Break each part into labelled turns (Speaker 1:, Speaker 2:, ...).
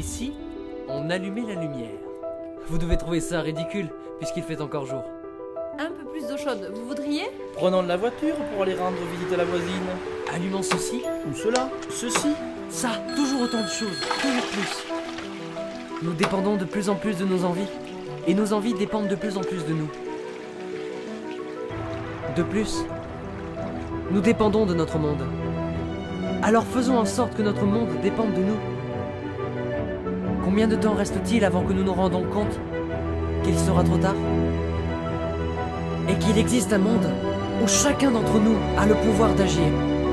Speaker 1: Et si on allumait la lumière? Vous devez trouver ça ridicule, puisqu'il fait encore jour.
Speaker 2: Un peu plus d'eau chaude, vous voudriez?
Speaker 3: Prenons de la voiture pour aller rendre visite à la voisine.
Speaker 1: Allumons ceci,
Speaker 3: Ou cela, ceci.
Speaker 1: ça, toujours autant de choses, toujours plus. Nous dépendons de plus en plus de nos envies, et nos envies dépendent de plus en plus de nous. De plus, nous dépendons de notre monde. Alors faisons en sorte que notre monde dépende de nous. Combien de temps reste-t-il avant que nous nous rendons compte qu'il sera trop tard? Et qu'il existe un monde où chacun d'entre nous a le pouvoir d'agir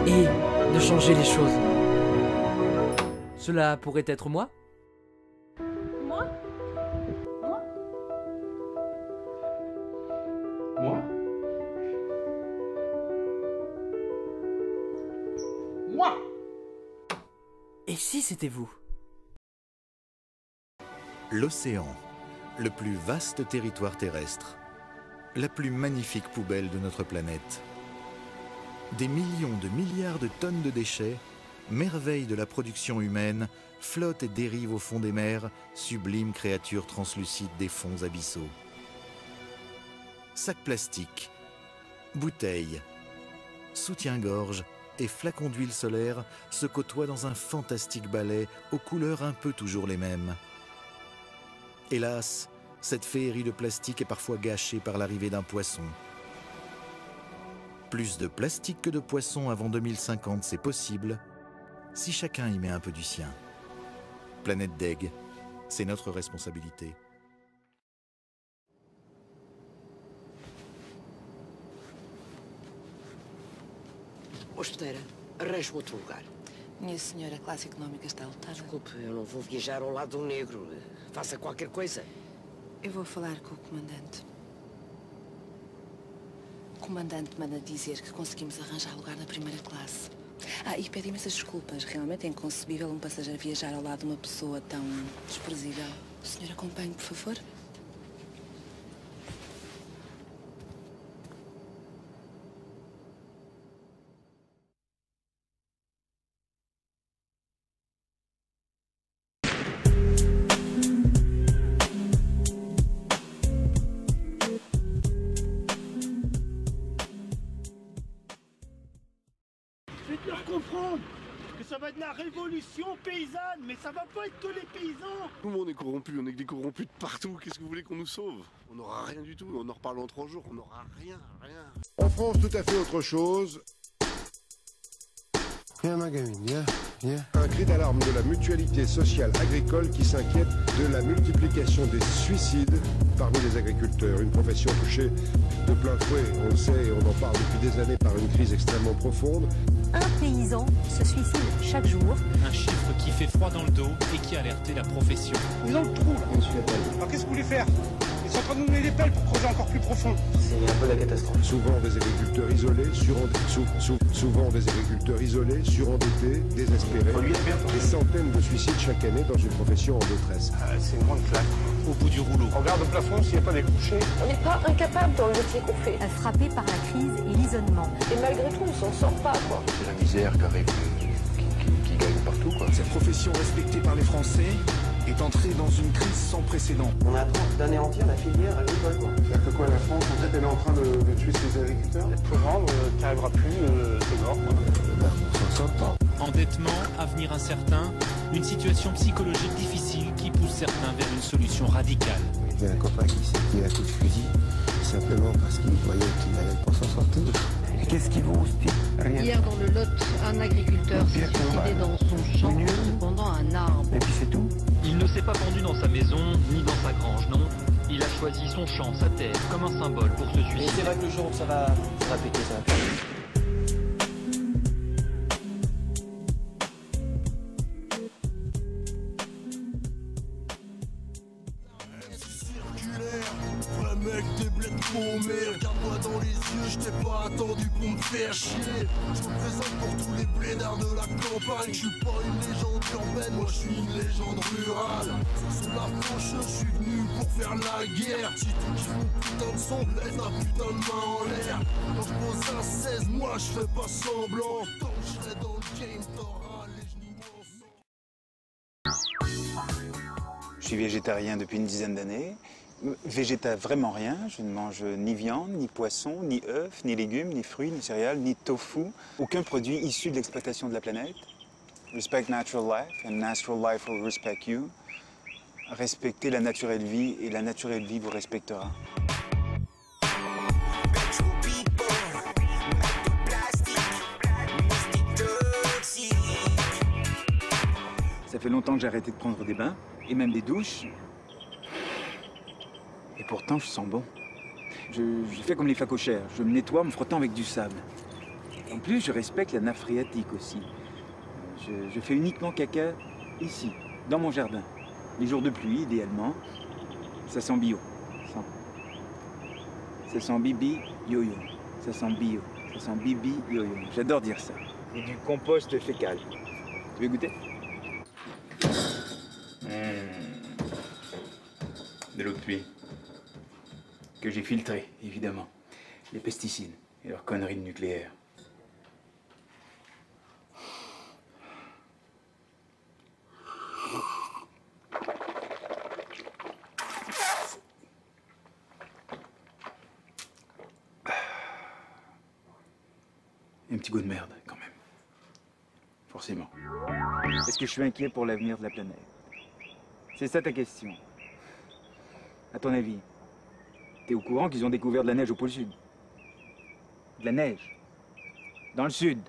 Speaker 1: et de changer les choses. Cela pourrait être moi?
Speaker 2: Moi?
Speaker 3: Moi? Moi?
Speaker 1: Et si c'était vous?
Speaker 4: L'océan, le plus vaste territoire terrestre, la plus magnifique poubelle de notre planète. Des millions de milliards de tonnes de déchets, merveilles de la production humaine, flottent et dérivent au fond des mers, sublimes créatures translucides des fonds abyssaux. Sacs plastiques, bouteilles, soutiens-gorge et flacons d'huile solaire se côtoient dans un fantastique ballet aux couleurs un peu toujours les mêmes. Hélas, cette féerie de plastique est parfois gâchée par l'arrivée d'un poisson. Plus de plastique que de poissons avant 2050, c'est possible, si chacun y met un peu du sien. Planète Deg, c'est notre responsabilité.
Speaker 5: Hospedeira, arranje-me outro lugar.
Speaker 6: Minha senhora, a classe económica está lotada.
Speaker 5: Desculpe, eu não vou viajar ao lado do negro. Faça qualquer coisa.
Speaker 6: Eu vou falar com o comandante. O comandante manda dizer que conseguimos arranjar lugar na primeira classe. E pede imensas desculpas. Realmente é inconcebível um passageiro viajar ao lado de uma pessoa tão desprezível. O senhor acompanhe, por favor?
Speaker 7: Faites-leur comprendre que ça va être la révolution paysanne, mais ça va pas être que les paysans.
Speaker 8: Tout le monde est corrompu, on est des corrompus de partout. Qu'est-ce que vous voulez qu'on nous sauve? On n'aura rien du tout, on en reparle en 3 jours, on n'aura rien.
Speaker 9: En France, tout à fait autre chose.
Speaker 10: Viens ma gamine, viens.
Speaker 9: Un cri d'alarme de la mutualité sociale agricole qui s'inquiète de la multiplication des suicides parmi les agriculteurs. Une profession touchée de plein fouet, on le sait et on en parle depuis des années, par une crise extrêmement profonde.
Speaker 11: Un paysan se suicide chaque jour.
Speaker 12: Un chiffre qui fait froid dans le dos et qui a alerté la profession.
Speaker 7: Ils ont le trou là. Alors qu'est-ce que vous voulez faire? Ils sont en train de nous donner des pelles pour creuser encore plus profond.
Speaker 3: C'est un peu la catastrophe.
Speaker 9: Souvent des agriculteurs isolés, souvent des agriculteurs isolés, surendettés, désespérés. Des centaines de suicides chaque année dans une profession en détresse.
Speaker 7: C'est une grande claque.
Speaker 12: Au bout du rouleau.
Speaker 7: Regarde au plafond s'il n'y a pas des couchers.
Speaker 2: On n'est pas incapable dans le métier qu'on fait.
Speaker 11: Frappé par la crise et l'isolement.
Speaker 2: Et malgré tout, on s'en sort pas, quoi.
Speaker 8: C'est la misère qui arrive, qui gagne partout, quoi.
Speaker 13: Cette profession respectée par les Français est entrée dans une crise sans précédent.
Speaker 3: On est en train d'anéantir la filière agricole, quoi.
Speaker 8: C'est-à-dire que quoi, la France, en fait, elle est en train de tuer ses agriculteurs?
Speaker 7: Pour vendre, tu n'arriveras plus, c'est mort, quoi.
Speaker 13: On s'en sort pas.
Speaker 12: Endettement, avenir incertain, une situation psychologique difficile qui pousse certains vers une solution radicale.
Speaker 10: Il y a un copain qui s'est tiré à coup de fusil, simplement parce qu'il voyait qu'il n'allait pas s'en sortir. Qu'est-ce qu'ils vont, rien.
Speaker 11: Hier dans le Lot, un agriculteur s'est suicidé dans son champ pendant un arbre.
Speaker 10: Et puis c'est tout.
Speaker 12: Il ne s'est pas pendu dans sa maison, ni dans sa grange, non. Il a choisi son champ, sa terre, comme un symbole pour se
Speaker 3: Mais
Speaker 12: suicider.
Speaker 3: c'est vrai que le jour où ça va péter, ça va péter.
Speaker 13: Mec, des bleds de paumés, regarde-moi dans les yeux, je t'ai pas attendu pour me faire chier. Je me présente pour tous les blédards de la campagne. Je suis pas une légende urbaine, moi je suis une légende rurale. Sous la franche, je suis venu pour faire la guerre. Si tu kiffes mon putain de son, lève ta putain de main en l'air. Quand je pose un 16, moi je fais pas semblant. Tant que je serai dans le game, t'auras les genoux ensemble.
Speaker 14: Je suis végétarien depuis une dizaine d'années. Végéta vraiment rien. Je ne mange ni viande, ni poisson, ni œufs, ni légumes, ni fruits, ni céréales, ni tofu. Aucun produit issu de l'exploitation de la planète. Respect natural life and natural life will respect you. Respectez la naturelle vie et la naturelle vie vous respectera. Ça fait longtemps que j'ai arrêté de prendre des bains et même des douches. Et pourtant, je sens bon. Je fais comme les phacochères. Je me nettoie en me frottant avec du sable. En plus, je respecte la nappe phréatique aussi. Je fais uniquement caca ici, dans mon jardin. Les jours de pluie, idéalement. Ça sent bio. Ça sent bibi yo-yo. Ça sent bio. Ça sent bibi yo-yo. J'adore dire ça. Et du compost fécal. Tu veux goûter? De l'eau de pluie. Que j'ai filtrée, évidemment. Les pesticides et leurs conneries de nucléaire. Et un petit goût de merde, quand même. Forcément. Est-ce que je suis inquiet pour l'avenir de la planète? C'est ça ta question. À ton avis, t'es au courant qu'ils ont découvert de la neige au pôle sud? De la neige dans le sud.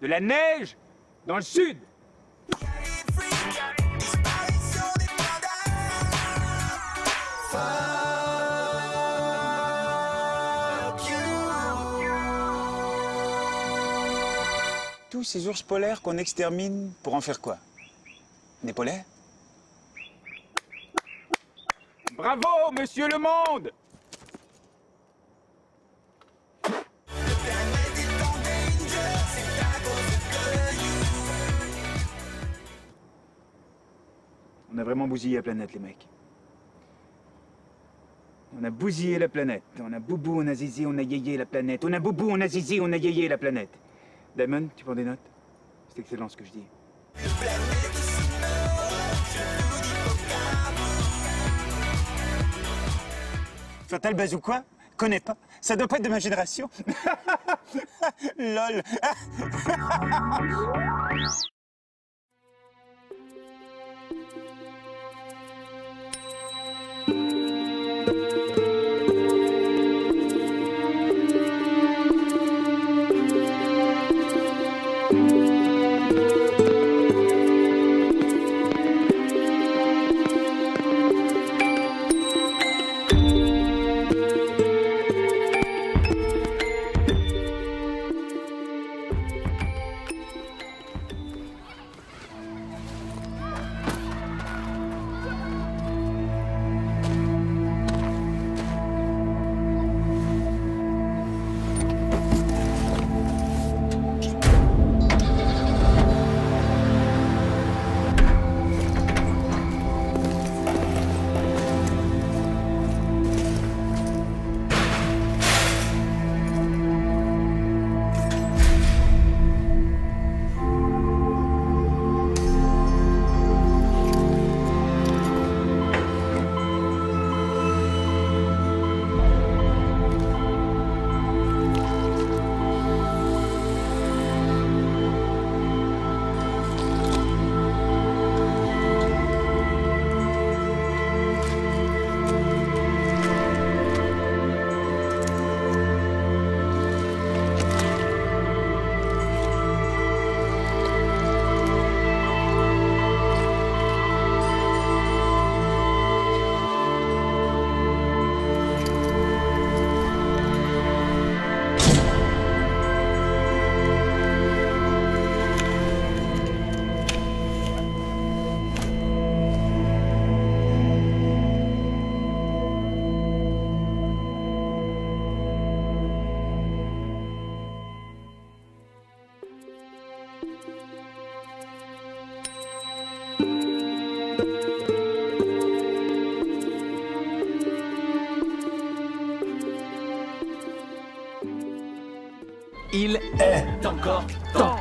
Speaker 14: De la neige dans le sud. Tous ces ours polaires qu'on extermine pour en faire quoi? Des polaires? Bravo, monsieur le monde! On a vraiment bousillé la planète, les mecs. On a bousillé la planète. On a boubou, on a zizi, on a yéyé la planète. On a boubou, on a zizi, on a yéyé la planète. Damon, tu prends des notes? C'est excellent ce que je dis. Fatal Bazou quoi? Connais pas? Ça doit pas être de ma génération. Lol.
Speaker 15: Il est encore temps.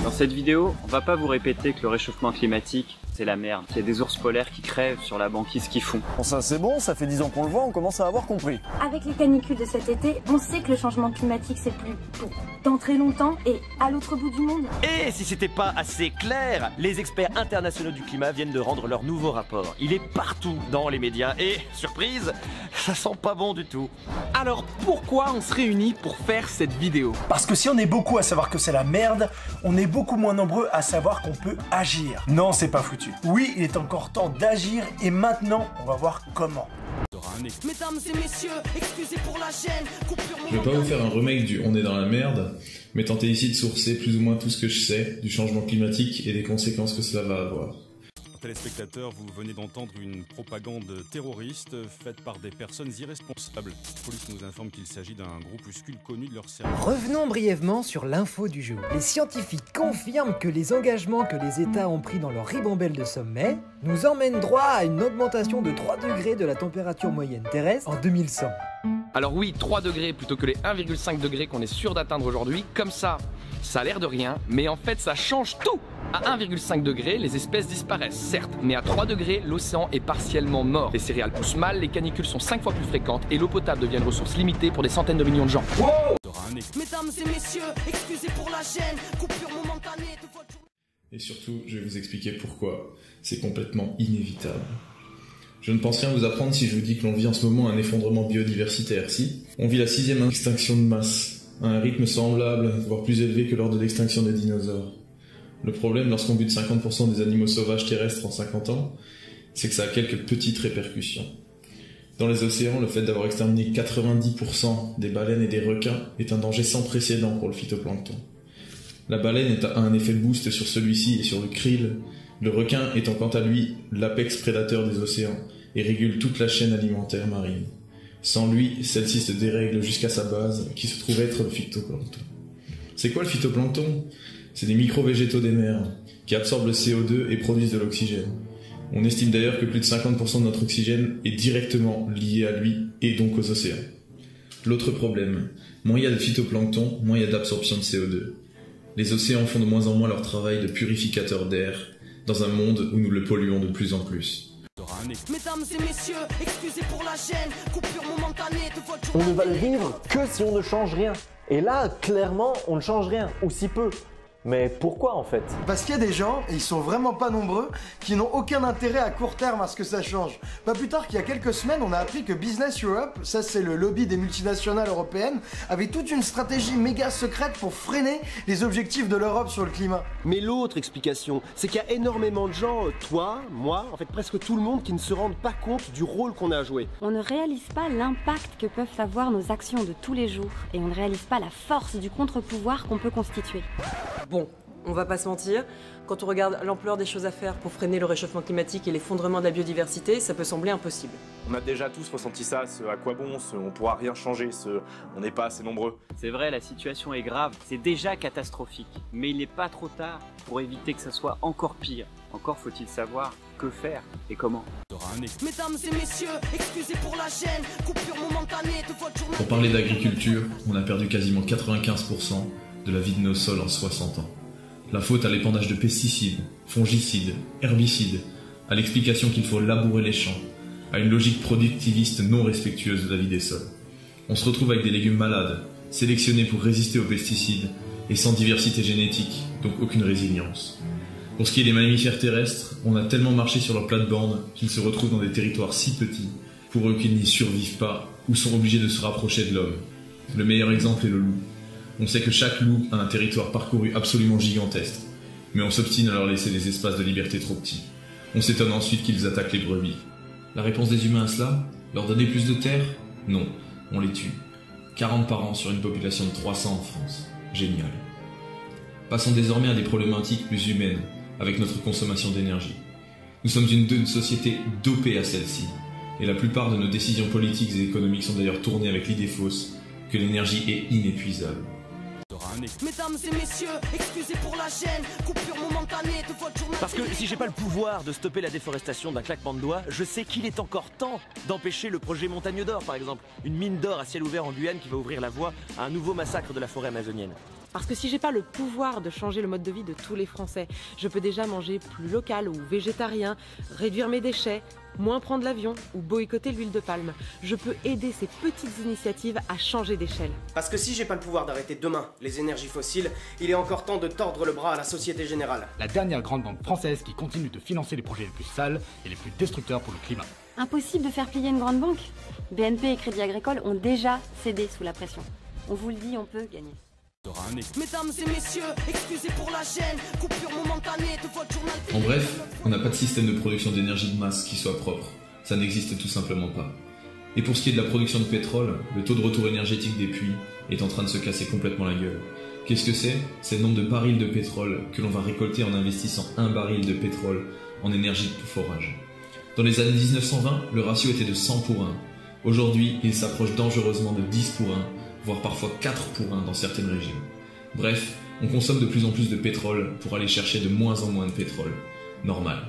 Speaker 15: Dans cette vidéo, on va pas vous répéter que le réchauffement climatique, C'est la merde. Il y a des ours polaires qui crèvent sur la banquise qu'ils font.
Speaker 16: Bon, ça c'est bon, ça fait 10 ans qu'on le voit, on commence à avoir compris.
Speaker 17: Avec les canicules de cet été, on sait que le changement climatique c'est plus dans très longtemps et à l'autre bout du monde.
Speaker 18: Et si c'était pas assez clair, les experts internationaux du climat viennent de rendre leur nouveau rapport. Il est partout dans les médias et, surprise, ça sent pas bon du tout.
Speaker 19: Alors pourquoi on se réunit pour faire cette vidéo?
Speaker 20: Parce que si on est beaucoup à savoir que c'est la merde, on est beaucoup moins nombreux à savoir qu'on peut agir. Non, c'est pas foutu. Oui, il est encore temps d'agir et maintenant, on va voir comment.
Speaker 21: Mesdames et messieurs, excusez pour la gêne.
Speaker 22: Je vais pas vous faire un remake du On est dans la merde, mais tenter ici de sourcer plus ou moins tout ce que je sais du changement climatique et des conséquences que cela va avoir.
Speaker 23: Téléspectateurs, vous venez d'entendre une propagande terroriste faite par des personnes irresponsables. La police nous informe qu'il s'agit d'un groupuscule connu de leur service.
Speaker 24: Revenons brièvement sur l'info du jour. Les scientifiques confirment que les engagements que les États ont pris dans leur ribambelle de sommet nous emmènent droit à une augmentation de 3 degrés de la température moyenne terrestre en 2100.
Speaker 19: Alors oui, 3 degrés plutôt que les 1,5 degrés qu'on est sûr d'atteindre aujourd'hui. Comme ça a l'air de rien, mais en fait ça change tout. À 1,5 degré, les espèces disparaissent, certes, mais à 3 degrés, l'océan est partiellement mort. Les céréales poussent mal, les canicules sont 5 fois plus fréquentes et l'eau potable devient une ressource limitée pour des centaines de millions de gens. Wow!
Speaker 21: Mesdames et messieurs, excusez pour la gêne, coupure momentanée de votre journée.
Speaker 22: Et surtout, je vais vous expliquer pourquoi c'est complètement inévitable. Je ne pense rien vous apprendre si je vous dis que l'on vit en ce moment un effondrement biodiversitaire, si. On vit la 6e extinction de masse, à un rythme semblable, voire plus élevé que lors de l'extinction des dinosaures. Le problème, lorsqu'on bute 50% des animaux sauvages terrestres en 50 ans, c'est que ça a quelques petites répercussions. Dans les océans, le fait d'avoir exterminé 90% des baleines et des requins est un danger sans précédent pour le phytoplancton. La baleine a un effet boost sur celui-ci et sur le krill, le requin étant quant à lui l'apex prédateur des océans et régule toute la chaîne alimentaire marine. Sans lui, celle-ci se dérègle jusqu'à sa base, qui se trouve être le phytoplancton. C'est quoi le phytoplancton ? C'est des micro-végétaux des mers, qui absorbent le CO2 et produisent de l'oxygène. On estime d'ailleurs que plus de 50% de notre oxygène est directement lié à lui, et donc aux océans. L'autre problème, moins il y a de phytoplancton, moins il y a d'absorption de CO2. Les océans font de moins en moins leur travail de purificateur d'air, dans un monde où nous le polluons de plus en plus.
Speaker 21: Mesdames et messieurs, excusez pour la gêne, coupure momentanée de votre
Speaker 25: journée. On ne va le vivre que si on ne change rien. Et là, clairement, on ne change rien, ou si peu. Mais pourquoi en fait?
Speaker 26: Parce qu'il y a des gens, et ils sont vraiment pas nombreux, qui n'ont aucun intérêt à court terme à ce que ça change. Pas plus tard qu'il y a quelques semaines, on a appris que Business Europe, ça c'est le lobby des multinationales européennes, avait toute une stratégie méga secrète pour freiner les objectifs de l'Europe sur le climat.
Speaker 27: Mais l'autre explication, c'est qu'il y a énormément de gens, toi, moi, en fait presque tout le monde, qui ne se rendent pas compte du rôle qu'on a à jouer.
Speaker 28: On ne réalise pas l'impact que peuvent avoir nos actions de tous les jours, et on ne réalise pas la force du contre-pouvoir qu'on peut constituer.
Speaker 29: Bon, on va pas se mentir, quand on regarde l'ampleur des choses à faire pour freiner le réchauffement climatique et l'effondrement de la biodiversité, ça peut sembler impossible.
Speaker 30: On a déjà tous ressenti ça, à quoi bon, on pourra rien changer, on n'est pas assez nombreux.
Speaker 15: C'est vrai, la situation est grave, c'est déjà catastrophique, mais il n'est pas trop tard pour éviter que ça soit encore pire. Encore faut-il savoir que faire et comment.
Speaker 21: Mesdames et messieurs, excusez pour la gêne, coupure momentanée de votre journée.
Speaker 22: Pour parler d'agriculture, on a perdu quasiment 95% de la vie de nos sols en 60 ans. La faute à l'épandage de pesticides, fongicides, herbicides, à l'explication qu'il faut labourer les champs, à une logique productiviste non respectueuse de la vie des sols. On se retrouve avec des légumes malades, sélectionnés pour résister aux pesticides, et sans diversité génétique, donc aucune résilience. Pour ce qui est des mammifères terrestres, on a tellement marché sur leur plate-bande qu'ils se retrouvent dans des territoires si petits, pour eux qu'ils n'y survivent pas, ou sont obligés de se rapprocher de l'homme. Le meilleur exemple est le loup. On sait que chaque loup a un territoire parcouru absolument gigantesque, mais on s'obstine à leur laisser des espaces de liberté trop petits. On s'étonne ensuite qu'ils attaquent les brebis. La réponse des humains à cela? Leur donner plus de terre? Non, on les tue. 40 par an sur une population de 300 en France. Génial. Passons désormais à des problématiques plus humaines, avec notre consommation d'énergie. Nous sommes une société dopée à celle-ci, et la plupart de nos décisions politiques et économiques sont d'ailleurs tournées avec l'idée fausse que l'énergie est inépuisable.
Speaker 21: Mesdames et messieurs, excusez pour la gêne, coupure momentanée de votre journée.
Speaker 18: Parce que si j'ai pas le pouvoir de stopper la déforestation d'un claquement de doigts, je sais qu'il est encore temps d'empêcher le projet Montagne d'Or, par exemple. Une mine d'or à ciel ouvert en Guyane qui va ouvrir la voie à un nouveau massacre de la forêt amazonienne.
Speaker 29: Parce que si j'ai pas le pouvoir de changer le mode de vie de tous les Français, je peux déjà manger plus local ou végétarien, réduire mes déchets, moins prendre l'avion ou boycotter l'huile de palme. Je peux aider ces petites initiatives à changer d'échelle.
Speaker 1: Parce que si j'ai pas le pouvoir d'arrêter demain les énergies fossiles, il est encore temps de tordre le bras à la Société Générale.
Speaker 2: La dernière grande banque française qui continue de financer les projets les plus sales et les plus destructeurs pour le climat.
Speaker 28: Impossible de faire plier une grande banque. BNP et Crédit Agricole ont déjà cédé sous la pression. On vous le dit, on peut gagner.
Speaker 21: Mesdames et messieurs, excusez pour la gêne, coupure momentanée de votre journal.
Speaker 22: En bref, on n'a pas de système de production d'énergie de masse qui soit propre. Ça n'existe tout simplement pas. Et pour ce qui est de la production de pétrole, le taux de retour énergétique des puits est en train de se casser complètement la gueule. Qu'est-ce que c'est? C'est le nombre de barils de pétrole que l'on va récolter en investissant 1 baril de pétrole en énergie de forage. Dans les années 1920, le ratio était de 100 pour 1. Aujourd'hui, il s'approche dangereusement de 10 pour 1, voire parfois 4 pour 1 dans certaines régions. Bref, on consomme de plus en plus de pétrole pour aller chercher de moins en moins de pétrole. Normal.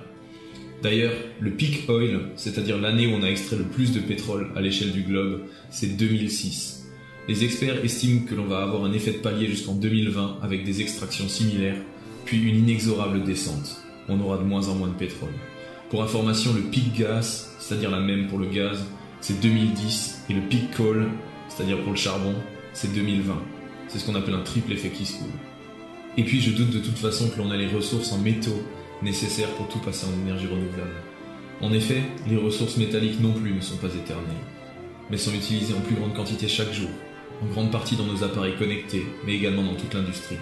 Speaker 22: D'ailleurs, le peak oil, c'est-à-dire l'année où on a extrait le plus de pétrole à l'échelle du globe, c'est 2006. Les experts estiment que l'on va avoir un effet de palier jusqu'en 2020 avec des extractions similaires, puis une inexorable descente. On aura de moins en moins de pétrole. Pour information, le peak gas, c'est-à-dire la même pour le gaz, c'est 2010, et le peak coal, c'est-à-dire pour le charbon, c'est 2020. C'est ce qu'on appelle un triple effet Kiskoul. Et puis je doute de toute façon que l'on ait les ressources en métaux nécessaires pour tout passer en énergie renouvelable. En effet, les ressources métalliques non plus ne sont pas éternelles, mais sont utilisées en plus grande quantité chaque jour, en grande partie dans nos appareils connectés, mais également dans toute l'industrie.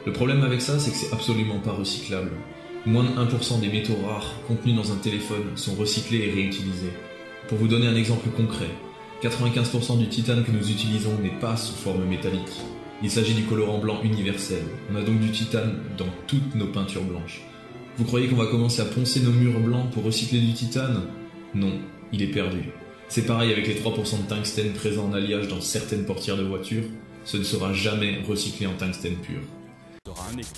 Speaker 22: Le problème avec ça, c'est que c'est absolument pas recyclable. Moins de 1% des métaux rares contenus dans un téléphone sont recyclés et réutilisés. Pour vous donner un exemple concret, 95% du titane que nous utilisons n'est pas sous forme métallique. Il s'agit du colorant blanc universel. On a donc du titane dans toutes nos peintures blanches. Vous croyez qu'on va commencer à poncer nos murs blancs pour recycler du titane? Non, il est perdu. C'est pareil avec les 3% de tungstène présents en alliage dans certaines portières de voitures. Ce ne sera jamais recyclé en tungstène pur.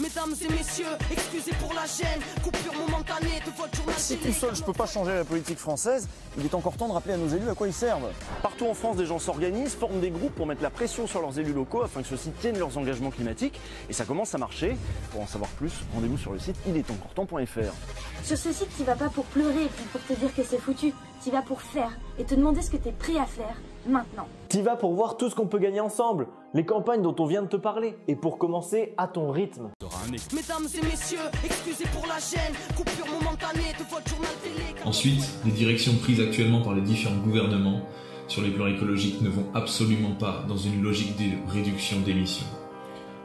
Speaker 21: Mesdames et messieurs, excusez pour la gêne, coupure momentanée de votre journal.
Speaker 16: Si tout seul je peux pas changer la politique française, il est encore temps de rappeler à nos élus à quoi ils servent. Partout en France, des gens s'organisent, forment des groupes pour mettre la pression sur leurs élus locaux afin que ceux-ci tiennent leurs engagements climatiques. Et ça commence à marcher. Pour en savoir plus, rendez-vous sur le site ilestencortemps.fr.
Speaker 17: Sur ce site, tu vas pas pour pleurer et puis pour te dire que c'est foutu. Tu vas pour faire et te demander ce que tu es prêt à faire maintenant.
Speaker 25: T'y vas pour voir tout ce qu'on peut gagner ensemble, les campagnes dont on vient de te parler, et pour commencer à ton rythme.
Speaker 21: Mesdames et messieurs, excusez pour la gêne, coupure momentanée de votre journal télé.
Speaker 22: Ensuite, les directions prises actuellement par les différents gouvernements sur les plans écologiques ne vont absolument pas dans une logique de réduction d'émissions.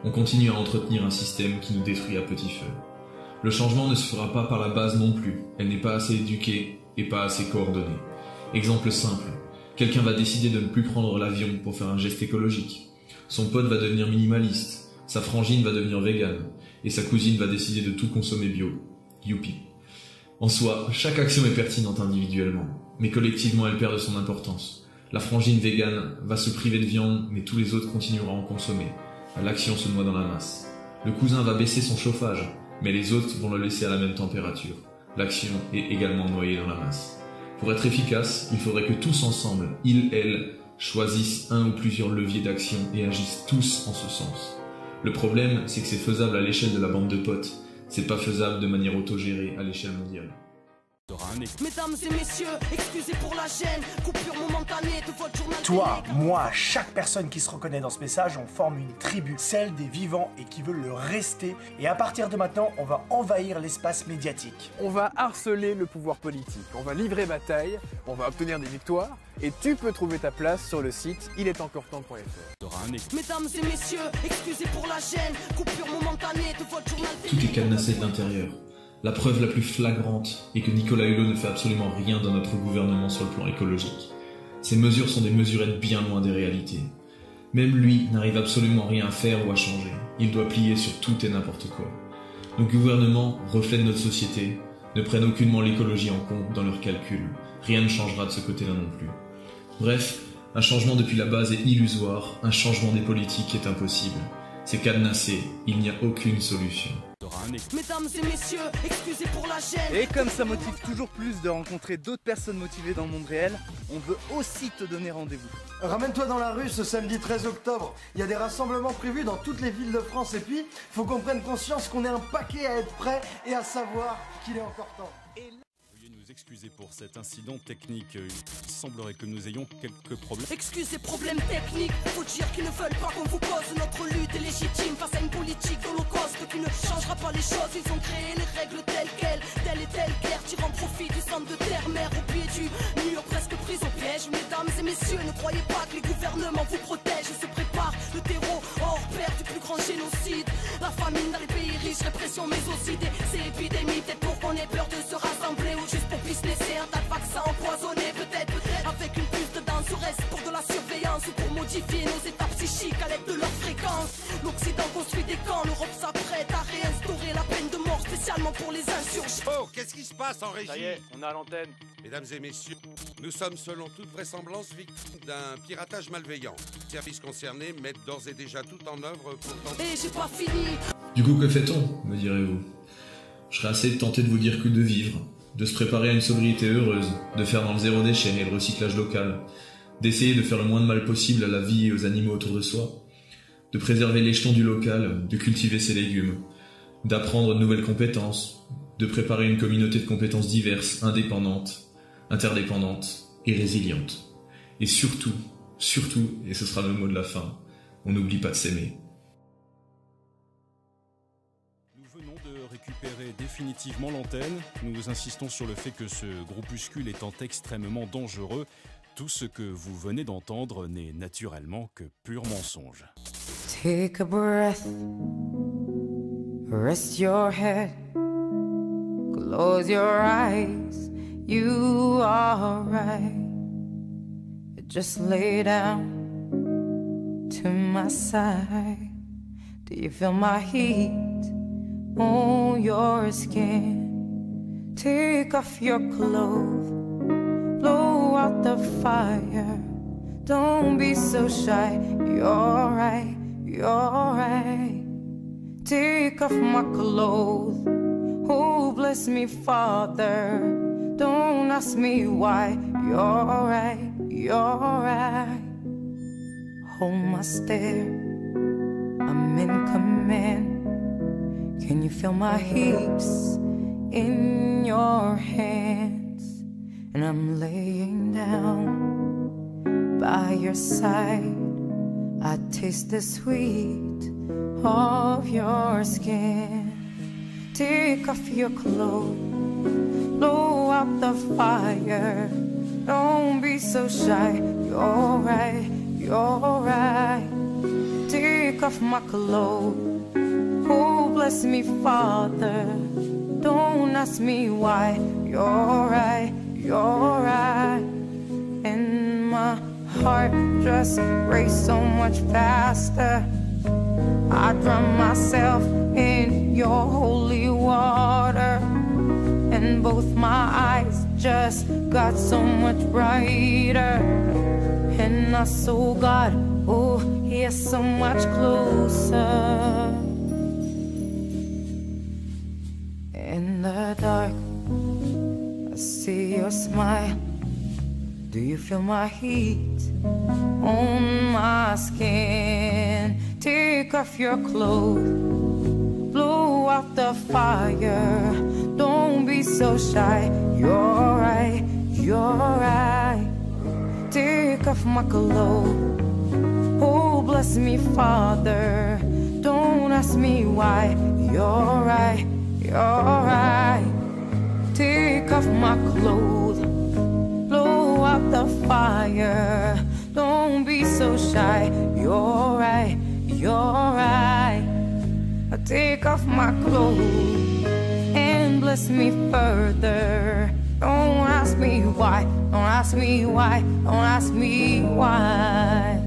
Speaker 22: On continue à entretenir un système qui nous détruit à petit feu. Le changement ne se fera pas par la base non plus, elle n'est pas assez éduquée et pas assez coordonnée. Exemple simple. Quelqu'un va décider de ne plus prendre l'avion pour faire un geste écologique. Son pote va devenir minimaliste. Sa frangine va devenir végane. Et sa cousine va décider de tout consommer bio. Youpi. En soi, chaque action est pertinente individuellement. Mais collectivement, elle perd de son importance. La frangine végane va se priver de viande, mais tous les autres continueront à en consommer. L'action se noie dans la masse. Le cousin va baisser son chauffage, mais les autres vont le laisser à la même température. L'action est également noyée dans la masse. Pour être efficace, il faudrait que tous ensemble, ils, elles, choisissent un ou plusieurs leviers d'action et agissent tous en ce sens. Le problème, c'est que c'est faisable à l'échelle de la bande de potes. C'est pas faisable de manière autogérée à l'échelle mondiale.
Speaker 21: Mesdames et messieurs, excusez pour la gêne, coupure momentanée de votre journal.
Speaker 20: Toi, moi, chaque personne qui se reconnaît dans ce message, on forme une tribu, celle des vivants et qui veulent le rester. Et à partir de maintenant, on va envahir l'espace médiatique.
Speaker 4: On va harceler le pouvoir politique, on va livrer bataille, on va obtenir des victoires, et tu peux trouver ta place sur le site ilestencortemps.fr.
Speaker 21: Mesdames et messieurs, excusez pour la gêne, coupure momentanée de votre journal.
Speaker 22: Tout est cadenassé de l'intérieur. La preuve la plus flagrante est que Nicolas Hulot ne fait absolument rien dans notre gouvernement sur le plan écologique. Ces mesures sont des mesurettes bien loin des réalités. Même lui n'arrive absolument rien à faire ou à changer. Il doit plier sur tout et n'importe quoi. Nos gouvernements, reflets de notre société, ne prennent aucunement l'écologie en compte dans leurs calculs. Rien ne changera de ce côté-là non plus. Bref, un changement depuis la base est illusoire, un changement des politiques est impossible. C'est cadenassé, il n'y a aucune solution.
Speaker 23: fera un écho.
Speaker 21: Mesdames et messieurs, excusez pour la gêne.
Speaker 3: Et comme ça motive toujours plus de rencontrer d'autres personnes motivées dans le monde réel, on veut aussi te donner rendez-vous.
Speaker 26: Ramène-toi dans la rue ce samedi 13 octobre. Il y a des rassemblements prévus dans toutes les villes de France. Et puis, faut qu'on prenne conscience qu'on est un paquet à être prêt et à savoir qu'il est encore temps.
Speaker 23: Veuillez nous excuser pour cet incident technique. Il semblerait que nous ayons quelques problèmes.
Speaker 21: Excusez, problèmes techniques. Faut dire qu'ils ne veulent pas qu'on vous cause. Notre lutte est légitime face à une politique d'holocauste qui ne changera pas les choses. Ils ont créé les règles telles quelles. Telle et telle guerre tirant profit du centre de terre-mer au pied du mur, presque prise au piège. Mesdames et messieurs, ne croyez pas que les gouvernements vous protègent. Se prépare le terreau hors pair du plus grand génocide. La famine dans les pays riches, répression mais aussi ces épidémies. Peut-être pour qu'on ait peur de se rassembler ou juste pour businesser un tas de vaccins empoisonnés. Peut-être avec une puce dedans reste pour de la surveillance ou pour modifier nos états psychiques à l'aide de leur fréquence. L'Occident construit des camps, l'Europe s'apprête à réinstaurer la peine de mort spécialement pour les insurgés.
Speaker 5: Oh, qu'est-ce qui se passe en régie?
Speaker 15: Ça y est, on a l'antenne.
Speaker 5: Mesdames et messieurs, nous sommes selon toute vraisemblance victimes d'un piratage malveillant. Les services concernés mettent d'ores et déjà tout en œuvre pour tenter...
Speaker 21: Et j'ai pas fini.
Speaker 22: Du coup, que fait-on, me direz-vous? Je serais assez tenté de vous dire que de vivre, de se préparer à une sobriété heureuse, de faire dans le zéro déchet et le recyclage local, d'essayer de faire le moins de mal possible à la vie et aux animaux autour de soi, de préserver l'échelon du local, de cultiver ses légumes, d'apprendre de nouvelles compétences, de préparer une communauté de compétences diverses, indépendantes, interdépendantes et résilientes. Et surtout, et ce sera le mot de la fin, on n'oublie pas de s'aimer.
Speaker 23: Récupérer définitivement l'antenne. Nous insistons sur le fait que ce groupuscule étant extrêmement dangereux, tout ce que vous venez d'entendre n'est naturellement que pur mensonge.
Speaker 6: Take a breath, rest your head, close your eyes, you are right. Just lay down to my side. Do you feel my heat on your skin? Take off your clothes, blow out the fire. Don't be so shy, you're right, you're right. Take off my clothes, oh bless me Father. Don't ask me why, you're right, you're right. Hold my stare, I'm in command. Can you feel my hips in your hands? And I'm laying down by your side. I taste the sweet of your skin. Take off your clothes, blow out the fire. Don't be so shy, you're right, you're right. Take off my clothes, oh bless me Father. Don't ask me why, you're right, you're right. And my heart just raced so much faster. I drown myself in your holy water, and both my eyes just got so much brighter. And I saw God, oh, He is so much closer. In the dark, I see your smile. Do you feel my heat on my skin? Take off your clothes, blow out the fire. Don't be so shy, you're right, you're right. Take off my clothes, oh bless me Father. Don't ask me why, you're right, you're right. Take off my clothes, blow out the fire. Don't be so shy, you're right, you're right. I take off my clothes and bless me further. Don't ask me why, don't ask me why, don't ask me why.